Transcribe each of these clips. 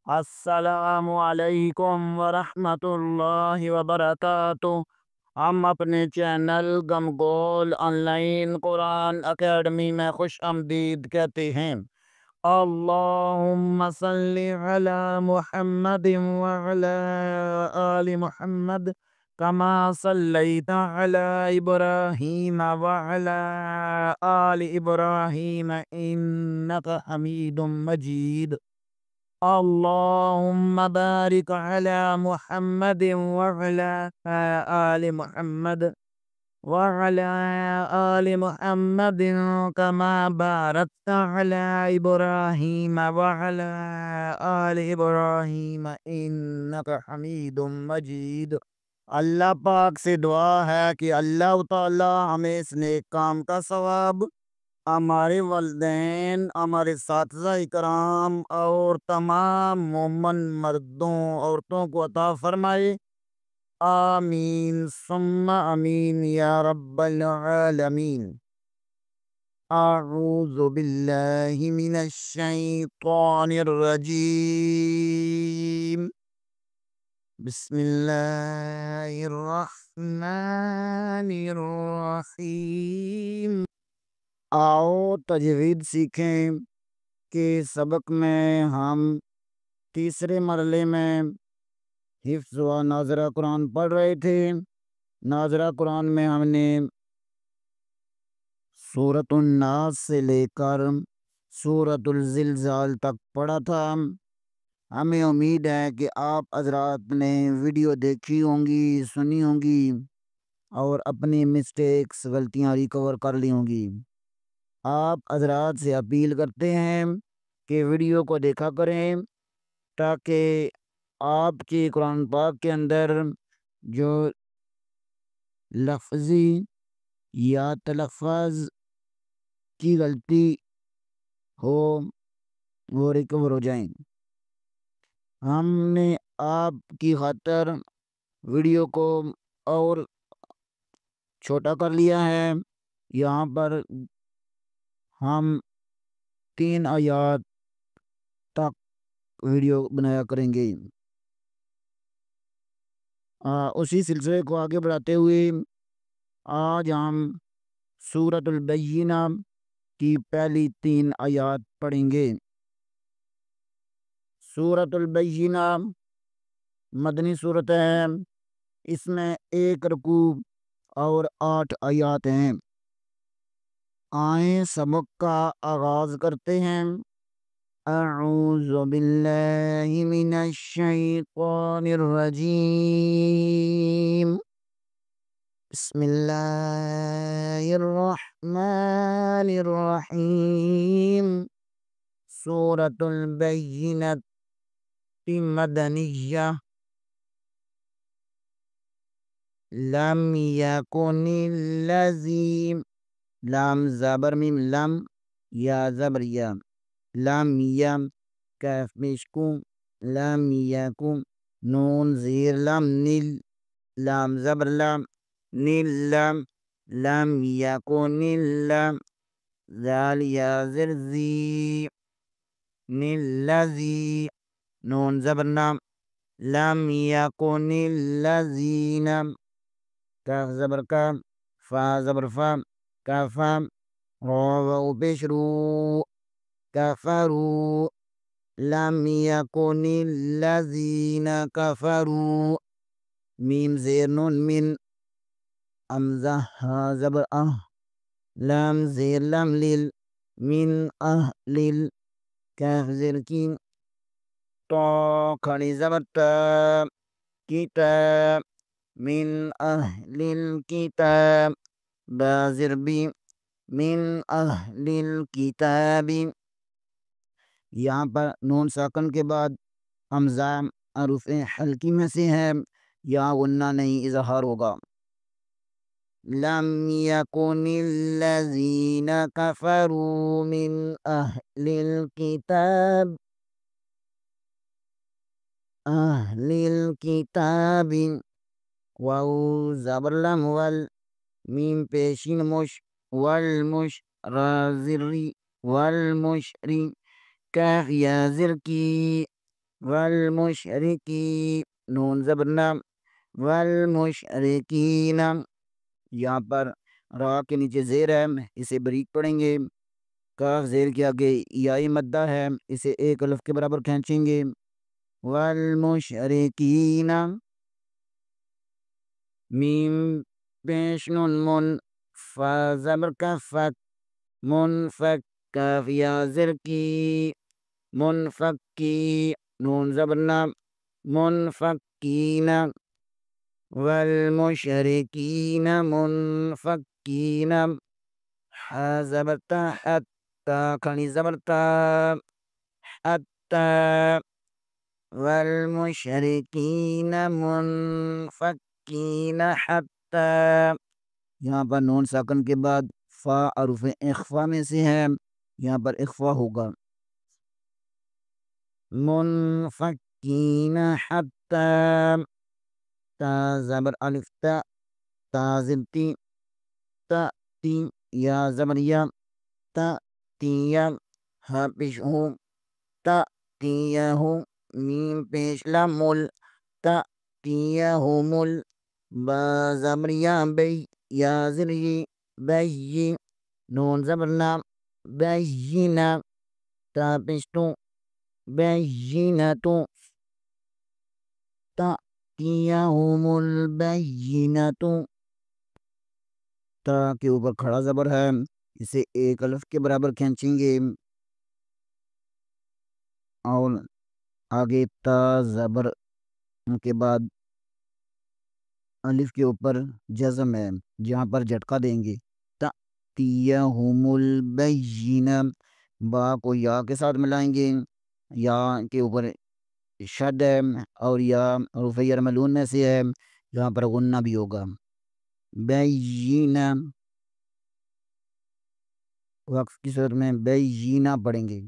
السلام علیکم ورحمۃ اللہ وبرکاتہ۔ ہم اپنے چینل گمگول آن لائن قرآن اکیڈمی میں خوش آمدید کہتے ہیں۔ اللہم صلی علی محمد وعلی آل محمد کما صلیت علی ابراہیم وعلی آل ابراہیم انک حمید مجید۔ اللهم بارك على محمد وعلى آل محمد وعلى آل محمد كما باركت على إبراهيم وعلى آل إبراهيم إنك حميد مجيد۔ اللہ پاک سے دعا ہے کہ اللہ تعالی ہمیں اس نیک کام کا ثواب ہمارے والدین، ہمارے اساتذہ کرام اور تمام مومن مردوں عورتوں کو عطا فرمائے، آمین ثم آمین یا رب العالمین۔ اعوذ باللہ من الشیطان الرجیم، بسم اللہ الرحمن الرحیم۔ آؤ تجوید سیکھیں کہ سبق میں ہم تیسرے مرحلے میں حفظ و ناظرہ قرآن پڑھ رہے تھے۔ ناظرہ قرآن میں ہم نے سورۃ الناس سے لے کر سورۃ الزلزال تک پڑھا تھا۔ ہمیں امید ہے کہ آپ حضرات نے ویڈیو دیکھی ہوں گی، سنی ہوں گی اور اپنی مسٹیکس، غلطیاں ریکور کر لی ہوں گی۔ آپ حضرات سے اپیل کرتے ہیں کہ ویڈیو کو دیکھا کریں تاکہ آپ کی قرآن پاک کے اندر جو لفظی یا تلفظ کی غلطی ہو وہ ریکور ہو جائیں۔ ہم نے آپ کی خاطر ویڈیو کو اور چھوٹا کر لیا ہے۔ یہاں پر ہم 3 آیات تک ویڈیو بنایا کریں گے۔ اسی سلسلے کو آگے بڑھاتے ہوئے آج ہم سورۃ البینہ کی پہلی 3 آیات پڑھیں گے۔ سورۃ البینہ مدنی صورت ہے، اس میں 1 رکوع اور 8 آیات ہیں۔ آئیں سبق کا آغاز کرتے ہیں۔ اعوذ باللہ من الشیطان الرجیم، بسم اللہ الرحمن الرحیم۔ سورۃ البینہ مدنیہ، لم یکن الذین، لام زبر میم لم، یا زبر یا، لم یم کیف مشکو، لم یکن نون زیر لم نیل، لام زبر لم، نیل لم، لم یکن اللم، ذال یا زر زی، نیل لذی، نون زبر نام، لم یکن الذین، کاف زبر کا، فا زبر فا، کافا، رو پیش رو، کفروا، لم یکن الذین کفروا، میم زیر نون من، امزہ ہا زبر لام زیر لم لیل، من لیل، کاف زیر کی، تو کھڑی زبر تا، کتاب، من اہل الکتاب، با زیر بی، من اہل الکتاب۔ یہاں پر نون ساکن کے بعد حمزہ حروف حلقی میں سے ہے، یہاں غنہ نہیں اظہار ہوگا۔ لم یکن الذین کفروا من اہل الکتاب، اہل الکتاب، واو زبر لم ول، میم پیشین مش، والمش، را زری، والمشری، کاف یا زر کی، والمشرکی، نون زبر نا، والمشرکین، یہاں پر را کے نیچے زیر ہے، اسے بریک پڑھیں گے، کاف زیر کے آگے یائی مدہ ہے، اسے ایک الف کے برابر کھینچیں گے، والمشرکین، میم پیش نون من، فا زبر کا فک، منفک، کاف یا زر کی، منفکی، نون زبر نا، منفکین، والمشرکین منفکین، حا زبر تا، حتی، کھڑی زبر تا، حتی، والمشرکین منفکین حتی، یہاں پر نون ساکن کے بعد فا حروف اخفا میں سے ہے، یہاں پر اخفا ہوگا، منفکین حتی، تا زبر الف تا، تا زر تی، تا تی، یا زبر یا، تا تیا، ہا پیش ہو، تا تیا ہو، میم پیش لام مل، تا تیا ہو مل، با زبر یا بی، یا زر یی، بی، نون زبر نام، بینا، تا پیش تو، بینتو، تأتیہم البینۃ، تا کے اوپر کھڑا زبر ہے، اسے ایک الف کے برابر کھینچیں گے، اور آگے تا زبر کے بعد الف کے اوپر جزم ہے، جہاں پر جھٹکا دیں گے، تأتیہم البینہ، با کو یا کے ساتھ ملائیں گے، یا کے اوپر شد ہے، اور یا حروف یرملون میں سے ہے، جہاں پر غنہ بھی ہوگا، بینہ، وقف کی صورت میں بینہ پڑھیں گے،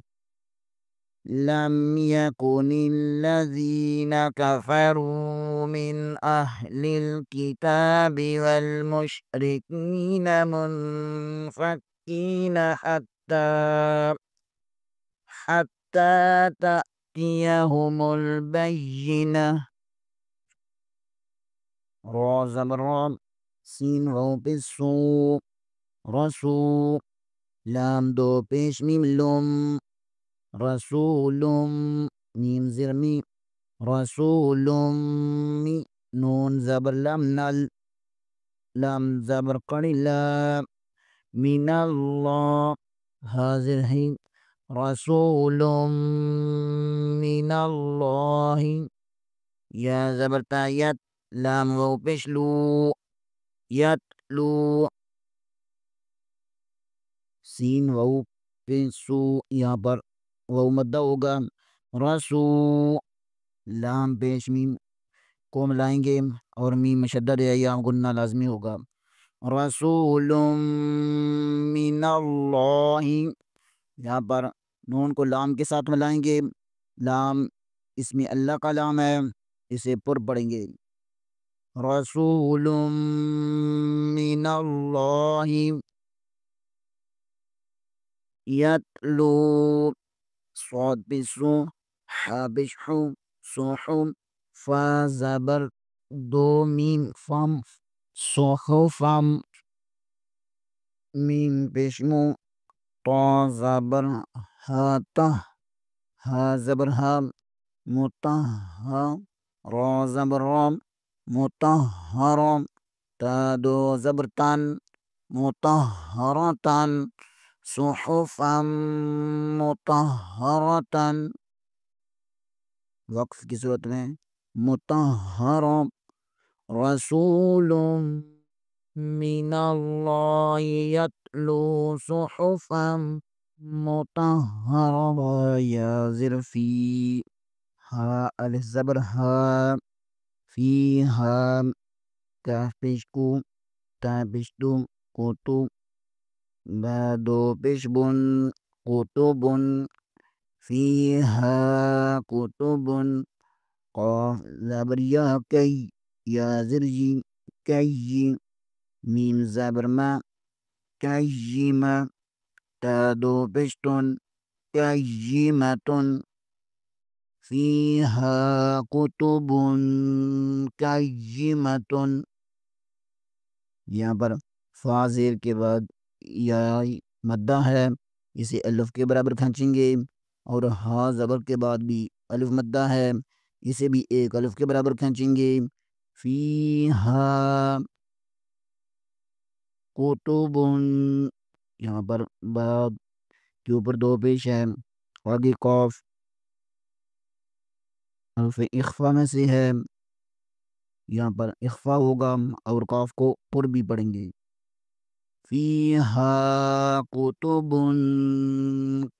لم یکن الذین کفروا من اہل الکتاب والمشرکین منفکین حتی تأتیہم البینہ، را زبر را، سین واو پیش سو، رسو، لام دو پیش میم لم، رسولم، میم زر می، رسولم می، نون زبر لام نل، لام زبر قڑی لا، من اللہ، حاضر ہے، رسول من اللہ، یا زبر تا یت، لام واو پیش لو، یتلو، سین واو پیش سو، یہاں پر واو مدہ ہوگا، رسو، لام پیش میم کو ملائیں گے، اور میم مشدد ہے، یا غنہ لازمی ہوگا، رسول من اللہ، یہاں پر نون کو لام کے ساتھ ملائیں گے، لام اسم اللہ کا لام ہے، اسے پر پڑھیں گے، رسول من اللہ، یتلو، صاد بسو، حا بشحو، صحو، فا زبر دو میم فم، صحو فم، میم پیشمو، طا زبر ہا تہ، ہا زبر ہا، متہا، را زبر رام، متہرم، تا دو زبر تن، متہرتن، صحفا مطہرتن، وقف کی صورت میں مطہرم، رسول من اللہ یتلو صحفا مطہرہ، یا زر فی، ہا الف زبر ہا، فی ہا، کاف پیش کو، تا پیش دو، کوتو، با دو پیش بن، کتبن، فیہا کتبن، قاف زبر یا کی، یا زر جی، کی، میم زبر ما، کیما، تا دو پیش تن، کیمتن، فیہا کتب قیمۃ، یہاں پر فا زیر کے بعد یا مدہ ہے، اسے الف کے برابر کھینچیں گے، اور ہا زبر کے بعد بھی الف مدہ ہے، اسے بھی ایک الف کے برابر کھینچیں گے۔ فیہا کتب، یہاں پر با کے اوپر دو پیش ہے، آگے قاف حرف اخفا میں سے ہے، یہاں پر اخفا ہوگا اور قاف کو پر بھی پڑھیں گے۔ فیہا کتب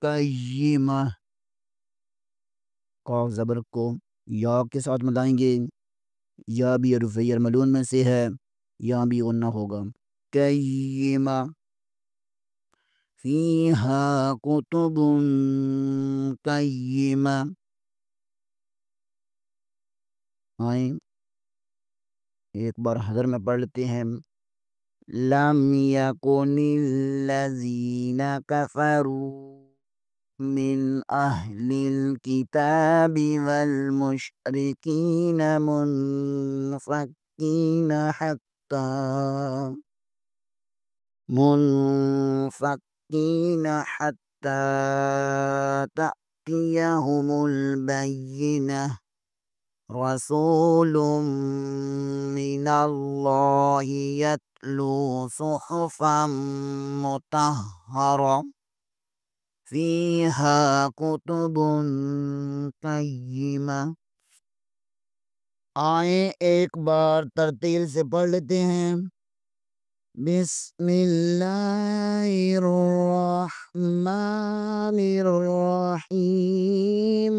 قیمہ، قاف زبر کو یا کے ساتھ ملائیں گے، یا بھی حرف یرملون میں سے ہے، یہاں بھی غنہ ہوگا۔ قیمہ، فیہا کتب قیمہ، آئیں ایک بار حضر میں پڑھ لیتے ہیں۔ لم یکن الذین کفروا من اہل الکتاب والمشرکین منفکین حتی تأتیہم البینہ، رسول من اللہ یتلو صحفا مطہرہ فیہا کتب قیمہ۔ آئیں ایک بار ترتیل سے پڑھ لیتے ہیں۔ بسم اللہ الرحمن الرحیم،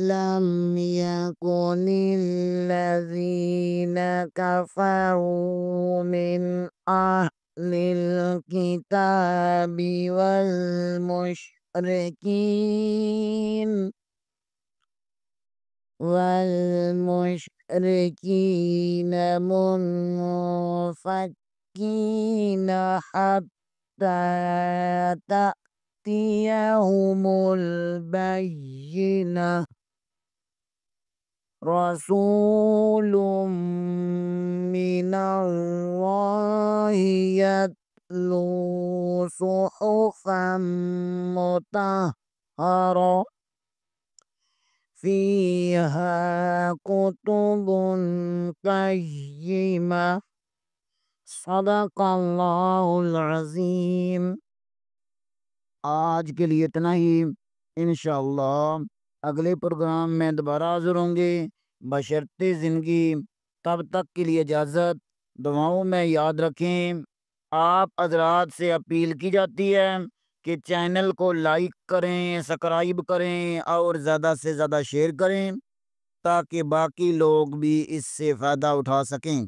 لم یکن الذین کفروا من اہل الکتاب والمشرکین منفکین حتی تأتیہم البینہ، رسول من اللہ یتلو صحفا مطہرہ فیہا کتب قیمہ۔ صدق اللہ العظیم۔ آج کے لیے اتنا ہی، انشاءاللہ اگلے پروگرام میں دوبارہ حاضر ہوں گے بشرط زندگی۔ تب تک کے لیے اجازت، دعاؤں میں یاد رکھیں۔ آپ حضرات سے اپیل کی جاتی ہے کہ چینل کو لائک کریں، سبسکرائب کریں اور زیادہ سے زیادہ شیئر کریں تاکہ باقی لوگ بھی اس سے فائدہ اٹھا سکیں۔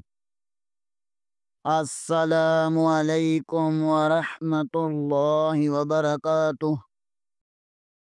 السلام علیکم ورحمۃ اللہ وبرکاتہ۔